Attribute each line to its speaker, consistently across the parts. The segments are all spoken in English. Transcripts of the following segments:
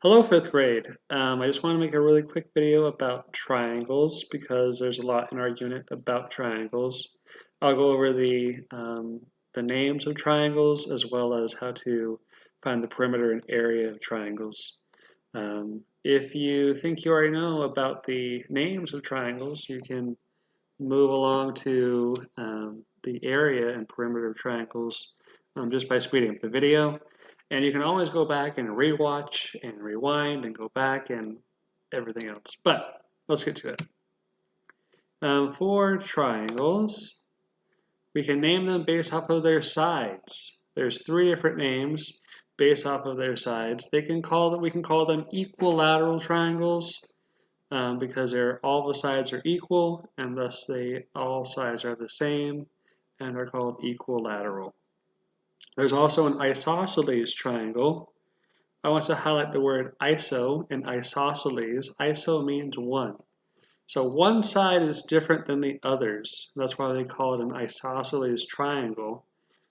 Speaker 1: Hello, fifth grade. I just want to make a really quick video about triangles because there's a lot in our unit about triangles. I'll go over the names of triangles as well as how to find the perimeter and area of triangles. If you think you already know about the names of triangles, you can move along to the area and perimeter of triangles just by speeding up the video. And you can always go back and rewatch and rewind and go back and everything else. But let's get to it. For triangles, we can name them based off of their sides. There's three different names based off of their sides. We can call them equilateral triangles because all the sides are equal and thus all sides are the same and are called equilateral. There's also an isosceles triangle. I want to highlight the word iso and isosceles. Iso means one. So one side is different than the others. That's why they call it an isosceles triangle.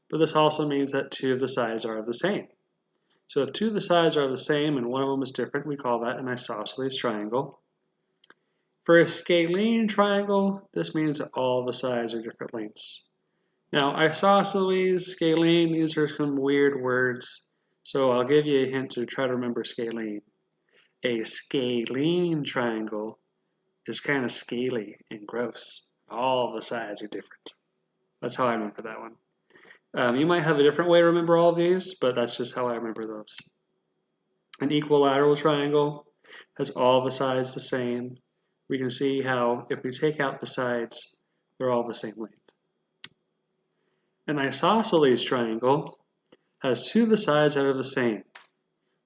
Speaker 1: But this also means that two of the sides are the same. So if two of the sides are the same and one of them is different, we call that an isosceles triangle. For a scalene triangle, this means that all the sides are different lengths. Now, isosceles, scalene, these are some weird words, so I'll give you a hint to try to remember scalene. A scalene triangle is kind of scaly and gross. All the sides are different. That's how I remember that one. You might have a different way to remember all of these, but that's just how I remember those. An equilateral triangle has all the sides the same. We can see how if we take out the sides, they're all the same length. An isosceles triangle has two of the sides that are the same,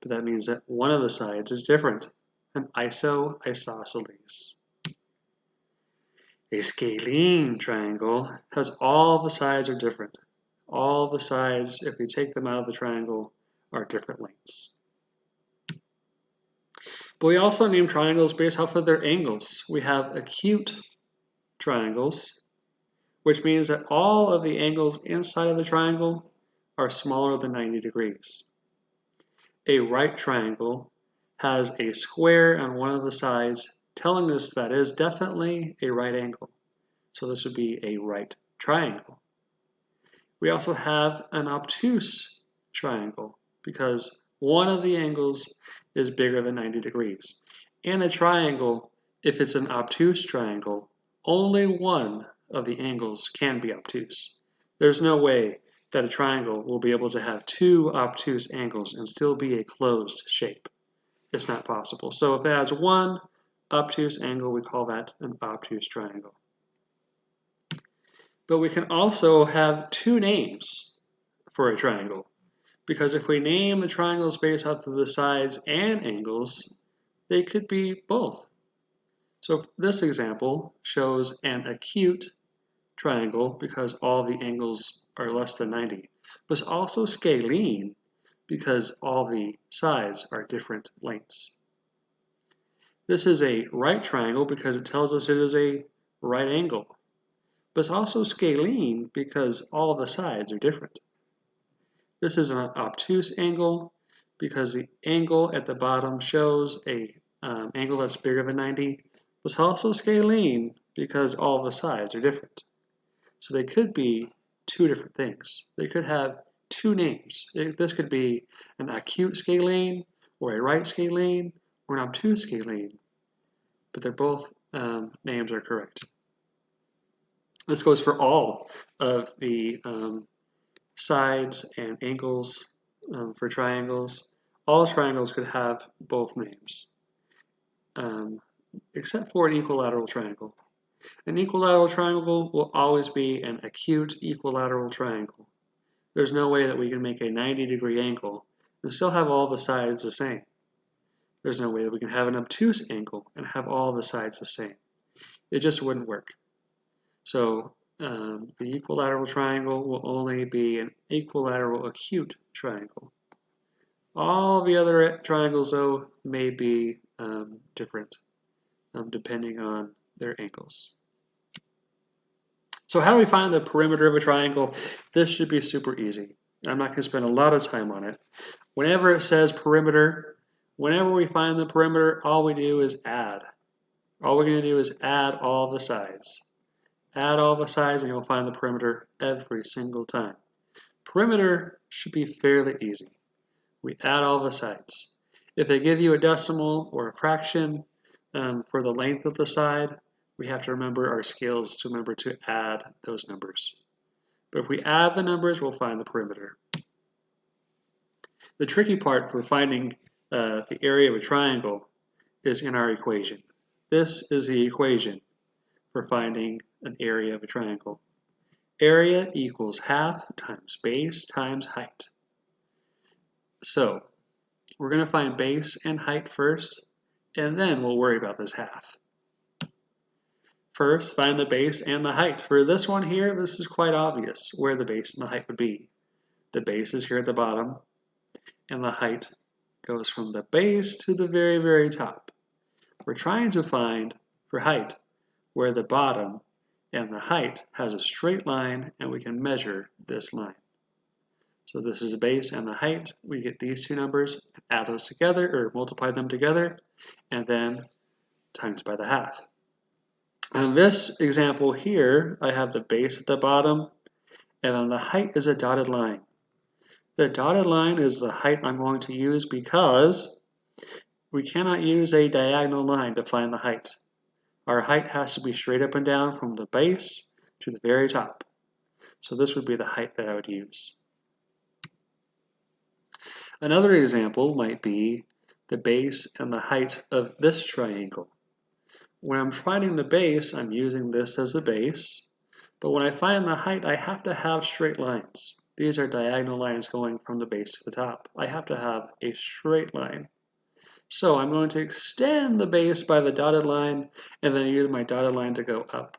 Speaker 1: but that means that one of the sides is different. An isosceles. A scalene triangle has all the sides are different. All the sides, if we take them out of the triangle, are different lengths. But we also name triangles based off of their angles. We have acute triangles, which means that all of the angles inside of the triangle are smaller than 90 degrees. A right triangle has a square on one of the sides, telling us that is definitely a right angle. So this would be a right triangle. We also have an obtuse triangle because one of the angles is bigger than 90 degrees. In a triangle, if it's an obtuse triangle, only one of the angles can be obtuse. There's no way that a triangle will be able to have two obtuse angles and still be a closed shape. It's not possible. So if it has one obtuse angle, we call that an obtuse triangle. But we can also have two names for a triangle, because if we name the triangles based off of the sides and angles, they could be both. So this example shows an acute triangle because all the angles are less than 90, but it's also scalene because all the sides are different lengths. This is a right triangle because it tells us it is a right angle, but it's also scalene because all the sides are different. This is an obtuse angle because the angle at the bottom shows a angle that's bigger than 90. It's also scalene because all the sides are different. So they could be two different things. They could have two names. This could be an acute scalene or a right scalene or an obtuse scalene, but they're both names are correct. This goes for all of the sides and angles for triangles. All triangles could have both names, except for an equilateral triangle. An equilateral triangle will always be an acute equilateral triangle. There's no way that we can make a 90-degree angle and still have all the sides the same. There's no way that we can have an obtuse angle and have all the sides the same. It just wouldn't work. So the equilateral triangle will only be an equilateral acute triangle. All the other triangles, though, may be different depending on their angles. So how do we find the perimeter of a triangle? This should be super easy. I'm not going to spend a lot of time on it. Whenever it says perimeter, Whenever we find the perimeter, all we do is add. All we're going to do is add all the sides. Add all the sides and you'll find the perimeter every single time. Perimeter should be fairly easy. We add all the sides. If they give you a decimal or a fraction for the length of the side, we have to remember our skills to remember to add those numbers. But if we add the numbers, we'll find the perimeter. The tricky part for finding the area of a triangle is in our equation. This is the equation for finding an area of a triangle. Area equals half times base times height. So we're going to find base and height first, and then we'll worry about this half. First, find the base and the height. For this one here, this is quite obvious where the base and the height would be. The base is here at the bottom, and the height goes from the base to the very, very top. We're trying to find, for height, where the bottom and the height has a straight line, and we can measure this line. So this is the base and the height. We get these two numbers, add those together, or multiply them together, and then times by the half. In this example here, I have the base at the bottom, and then the height is a dotted line. The dotted line is the height I'm going to use because we cannot use a diagonal line to find the height. Our height has to be straight up and down from the base to the very top. So this would be the height that I would use. Another example might be the base and the height of this triangle. When I'm finding the base, I'm using this as a base, but when I find the height, I have to have straight lines. These are diagonal lines going from the base to the top. I have to have a straight line. So I'm going to extend the base by the dotted line and then use my dotted line to go up.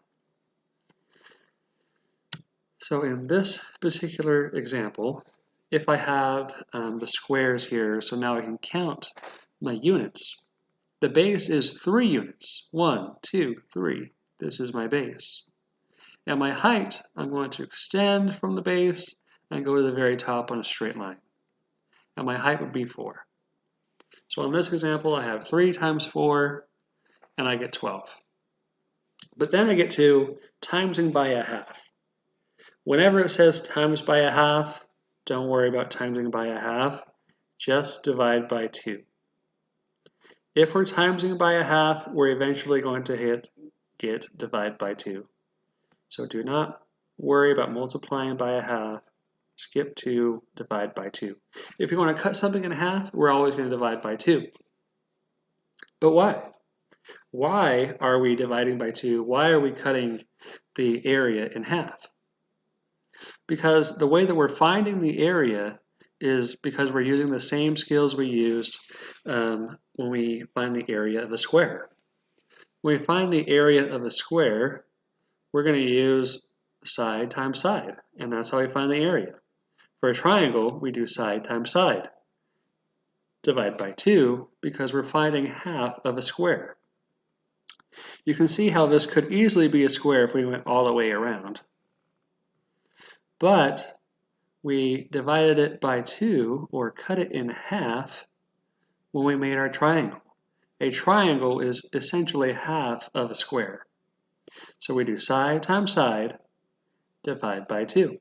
Speaker 1: So in this particular example, if I have the squares here, so now I can count my units. The base is 3 units. 1, 2, 3. This is my base. And my height, I'm going to extend from the base and go to the very top on a straight line. And my height would be 4. So in this example, I have 3 times 4, and I get 12. But then I get to timesing by a half. Whenever it says times by a half, don't worry about timesing by a half. Just divide by 2. If we're timesing by a half, we're eventually going to get divide by 2. So do not worry about multiplying by a half. Skip to divide by 2. If you want to cut something in half, we're always going to divide by 2. But why? Why are we dividing by 2? Why are we cutting the area in half? Because the way that we're finding the area is because we're using the same skills we used when we find the area of a square. When we find the area of a square, we're going to use side times side, and that's how we find the area. For a triangle, we do side times side. Divide by 2 because we're finding half of a square. You can see how this could easily be a square if we went all the way around. But we divided it by 2, or cut it in half, when we made our triangle. A triangle is essentially half of a square. So we do side times side, divide by 2.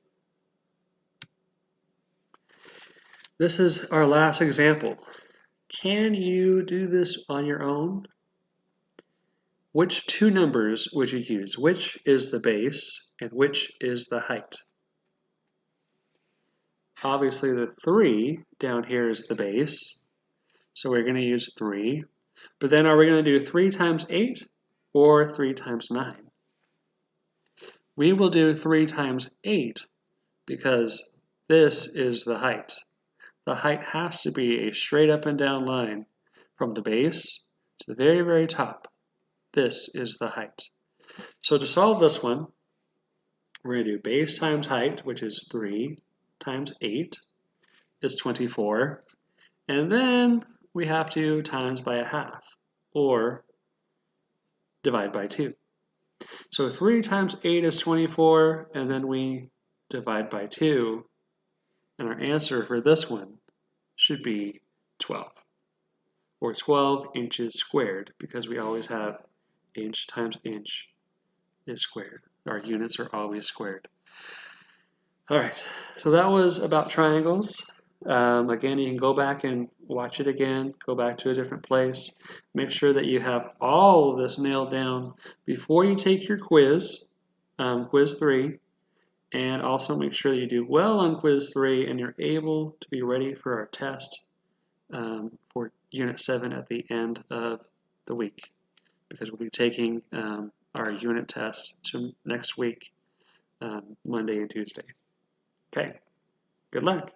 Speaker 1: This is our last example. Can you do this on your own? Which 2 numbers would you use? Which is the base and which is the height? Obviously the 3 down here is the base, so we're going to use 3. But then are we going to do 3 times 8 or 3 times 9? We will do 3 times 8 because this is the height. The height has to be a straight up and down line from the base to the very, very top. This is the height. So to solve this one, we're going to do base times height, which is 3 times 8 is 24. And then we have to times by a half, or divide by 2. So 3 times 8 is 24, and then we divide by 2. And our answer for this one should be 12. or 12 inches squared, because we always have inch times inch is squared. Our units are always squared. All right, so that was about triangles. Again, you can go back and watch it again, go back to a different place. Make sure that you have all of this nailed down before you take your quiz, quiz 3, and also make sure that you do well on quiz 3 and you're able to be ready for our test for Unit 7 at the end of the week, because we'll be taking our unit test to next week, Monday and Tuesday. Okay, good luck.